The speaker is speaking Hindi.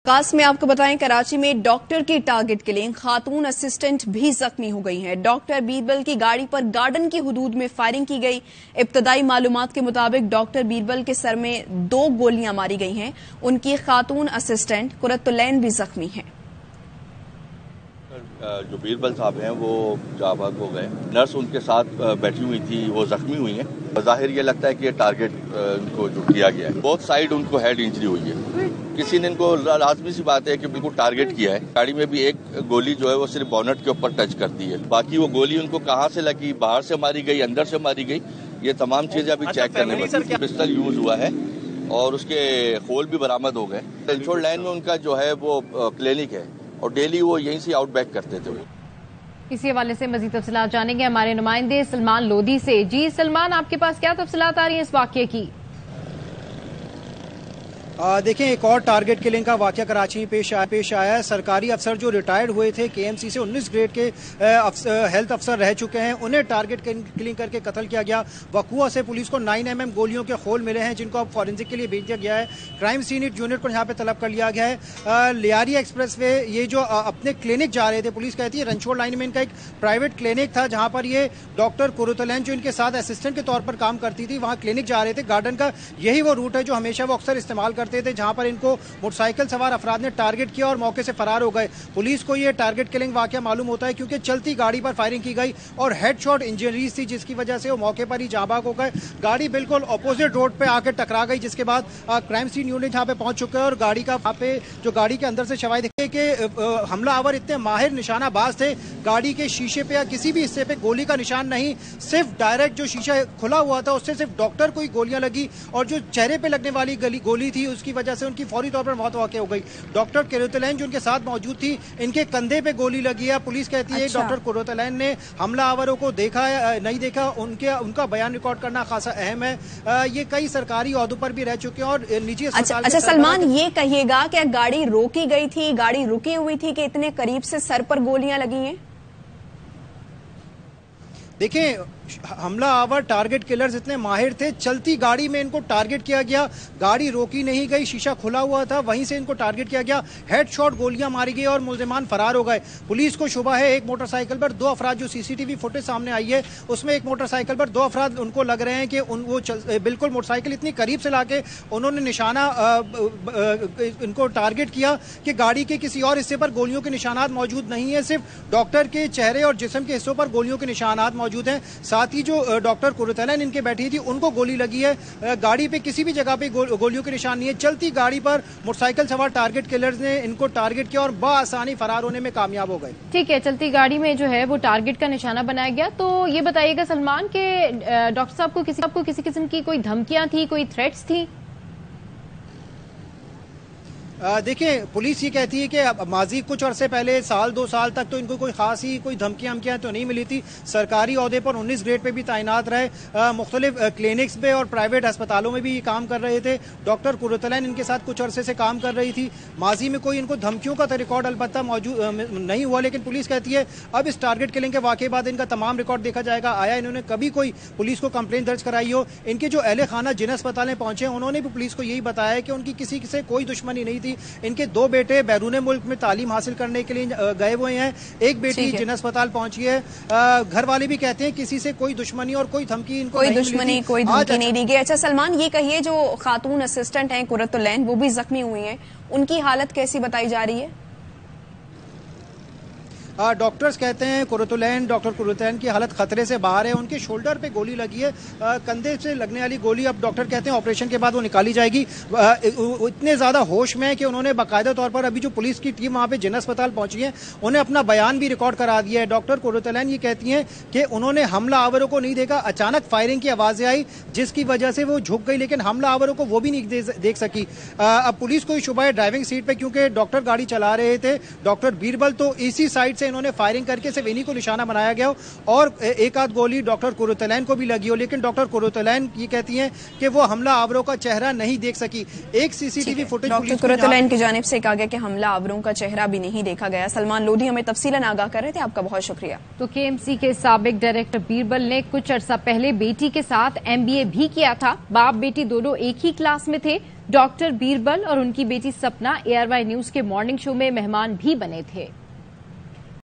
खास में आपको बताएं, कराची में डॉक्टर की टारगेट किलिंग, खातून असिस्टेंट भी जख्मी हो गई हैं। डॉक्टर बीरबल की गाड़ी पर गार्डन की हुदूद में फायरिंग की गई। इब्तदाई मालूमात के मुताबिक डॉक्टर बीरबल के सर में 2 गोलियां मारी गई हैं। उनकी खातून असिस्टेंट कुरतुलैन भी जख्मी हैं। जो बीरबल साहब हैं वो जाबाज हो गए। नर्स उनके साथ बैठी हुई थी, वो जख्मी हुई हैं। जाहिर ये लगता है कि ये टारगेट उनको जो किया गया है, बोथ साइड उनको हेड इंजरी हुई है। किसी ने इनको लाजमी सी बात है कि बिल्कुल टारगेट किया है। गाड़ी में भी एक गोली जो है वो सिर्फ बॉनेट के ऊपर टच करती है। बाकी वो गोली उनको कहाँ से लगी, बाहर से मारी गई, अंदर से मारी गई, ये तमाम चीजें अभी चेक करने में। पिस्टल यूज हुआ है और उसके होल भी बरामद हो गए। रेंचोड़ लाइन में उनका जो है वो क्लिनिक है और डेली वो यहीं से आउटबैक करते थे। इसी हवाले से मजीद तफसीलात जानेंगे हमारे नुमाइंदे सलमान लोधी से। जी सलमान, आपके पास क्या तफसीलात आ रही है इस वाकये की? देखें, एक और टारगेट किलिंग का वाकया कराची में पेश आया है। सरकारी अफसर जो रिटायर्ड हुए थे केएमसी से, 19 ग्रेड के हेल्थ अफसर रह चुके हैं, उन्हें टारगेट किलिंग करके कत्ल किया गया। वकुआ से पुलिस को 9mm गोलियों के खोल मिले हैं, जिनको अब फॉरेंसिक के लिए भेज दिया गया है। क्राइम सीन यूनिट को यहाँ पे तलब कर लिया गया है। लियारी एक्सप्रेस वे ये जो अपने क्लिनिक जा रहे थे, पुलिस कहती है रंचोड़ लाइन में इनका एक प्राइवेट क्लिनिक था, जहाँ पर ये डॉक्टर कुरतुलैन जो इनके साथ असिस्टेंट के तौर पर काम करती थी, वहाँ क्लिनिक जा रहे थे। गार्डन का यही वो रूट है जो हमेशा वो अक्सर इस्तेमाल करते थे, जहां पर इनको मोटरसाइकिल सवार अफराद ने टारगेट किया और मौके से फरार हो गए। पुलिस को यह टारगेट किलिंग वाकया मालूम होता है क्योंकि चलती गाड़ी पर फायरिंग की गई और हेडशॉट इंजरीज थी, जिसकी वजह से वो मौके पर ही जाबाग हो गए। गाड़ी बिल्कुल ऑपोजिट रोड पे आकर टकरा गई, जिसके बाद क्राइम सीन यूनिट यहाँ पे पहुंच चुके हैं और गाड़ी का वहां पे जो गाड़ी के अंदर से शवाई दिखे कि हमलावर इतने माहिर निशानाबाज थे, गाड़ी के शीशे पे या किसी भी हिस्से पे गोली का निशान नहीं, सिर्फ डायरेक्ट जो शीशा खुला हुआ था उससे सिर्फ डॉक्टर को ही गोलियां लगी और जो चेहरे पे लगने वाली गोली थी उसकी वजह से उनकी फौरी तौर पर मौत वाक़ हो गई। डॉक्टर कुरतुलैन जो उनके साथ मौजूद थी, इनके कंधे पे गोली लगी है। पुलिस कहती है डॉक्टर कुरतुलैन ने हमलावरों को देखा है नहीं देखा, उनका बयान रिकॉर्ड करना खासा अहम है। ये कई सरकारी ओहदों पर भी रह चुके हैं और निजी अस्पताल। अच्छा सलमान, ये कहिएगा क्या गाड़ी रोकी गई थी, गाड़ी रुकी हुई थी कि इतने करीब से सर पर गोलियां लगी हैं? देखिए, हमला आवर टारगेट किलर्स इतने माहिर थे, चलती गाड़ी में इनको टारगेट किया गया, गाड़ी रोकी नहीं गई, शीशा खुला हुआ था, वहीं से इनको टारगेट किया गया, हेडशॉट गोलियां मारी गई और मुल्जिमान फरार हो गए। पुलिस को शुबा है एक मोटरसाइकिल पर 2 अफराद, जो सीसीटीवी फुटेज सामने आई है उसमें एक मोटरसाइकिल पर 2 अफराद उनको लग रहे हैं कि वो बिल्कुल मोटरसाइकिल इतनी करीब से लाके उन्होंने निशाना इनको टारगेट किया कि गाड़ी के किसी और हिस्से पर गोलियों के निशानात मौजूद नहीं है, सिर्फ डॉक्टर के चेहरे और जिस्म के हिस्सों पर गोलियों के निशानात मौजूद हैं। साथ ही जो डॉक्टर कुरतुलैन इनके बैठी थी उनको गोली लगी है। गाड़ी पे किसी भी जगह पे गोलियों के निशान नहीं है। चलती गाड़ी पर मोटरसाइकिल सवार टारगेट किलर्स ने इनको टारगेट किया और बआसानी फरार होने में कामयाब हो गए। ठीक है, चलती गाड़ी में जो है वो टारगेट का निशाना बनाया गया। तो ये बताइएगा सलमान के डॉक्टर साहब को किसी किस्म की कोई धमकियां थी, कोई थ्रेट्स थी? देखिए, पुलिस ये कहती है कि माजी कुछ अरसे पहले 1-2 साल तक तो इनको कोई खास ही कोई धमकियां तो नहीं मिली थी। सरकारी ओहदे पर 19 ग्रेड पे भी तैनात रहे, मुख्तलिफ क्लिनिक्स पे और प्राइवेट अस्पतालों में भी ये काम कर रहे थे। डॉक्टर कुरतुलैन इनके साथ कुछ अरसे से काम कर रही थी। माजी में कोई इनको धमकियों का रिकॉर्ड अलबत्ता मौजूद नहीं हुआ, लेकिन पुलिस कहती है अब इस टारगेट किलिंग के वाकये बाद इनका तमाम रिकॉर्ड देखा जाएगा। आया इन्होंने कभी कोई पुलिस को कंप्लेंट दर्ज कराई हो। इनके जो अहले खाना जिन अस्पताल में पहुंचे उन्होंने भी पुलिस को यही बताया है कि उनकी किसी से कोई दुश्मनी नहीं थी। इनके 2 बेटे बैरून मुल्क में तालीम हासिल करने के लिए गए हुए हैं, एक बेटी जिन अस्पताल पहुंची है। घर वाले भी कहते हैं किसी से कोई दुश्मनी और कोई धमकी इनको कोई दुश्मनी कोई धमकी नहीं दी गई। अच्छा सलमान, ये कहिए जो खातून असिस्टेंट हैं कुरतुलैन, वो भी जख्मी हुई हैं, उनकी हालत कैसी बताई जा रही है? डॉक्टर्स कहते हैं डॉक्टर कुरतुलैन की हालत खतरे से बाहर है। उनके शोल्डर पे गोली लगी है, कंधे से लगने वाली गोली अब डॉक्टर कहते हैं ऑपरेशन के बाद वो निकाली जाएगी। इतने ज्यादा होश में है कि उन्होंने बाकायदा तौर पर अभी जो पुलिस की टीम वहां पे जिन अस्पताल पहुंची है उन्हें अपना बयान भी रिकॉर्ड करा दिया है। डॉक्टर कुरतुलैन ये कहती हैं कि उन्होंने हमला आवरों को नहीं देखा, अचानक फायरिंग की आवाजें आई जिसकी वजह से वो झुक गई, लेकिन हमला आवरों को वो भी नहीं देख सकी। अब पुलिस को शुबा है ड्राइविंग सीट पे, क्योंकि डॉक्टर गाड़ी चला रहे थे, डॉक्टर बीरबल, तो इसी साइड से इन्होंने फायरिंग करके सिर्फ इन्हीं को निशाना बनाया गया और एक आध गोली डॉक्टर कुरतुलैन को भी लगी हो, लेकिन डॉक्टर कुरतुलैन ये कहती हैं कि वो हमला आवरों का चेहरा नहीं देख सकी। एक सीसीटीवी फुटेज डॉक्टर कुरतुलैन की जानिब से कहा गया कि हमला आवरों का चेहरा भी नहीं देखा गया। सलमान लोधी हमें तफसीलन आगाह कर रहे थे, आपका बहुत शुक्रिया। तो केएमसी के साबिक डायरेक्टर बीरबल ने कुछ अर्सा पहले बेटी के साथ MBA भी किया था। बाप बेटी दोनों एक ही क्लास में थे। डॉक्टर बीरबल और उनकी बेटी सपना ARY न्यूज के मॉर्निंग शो में मेहमान भी बने थे।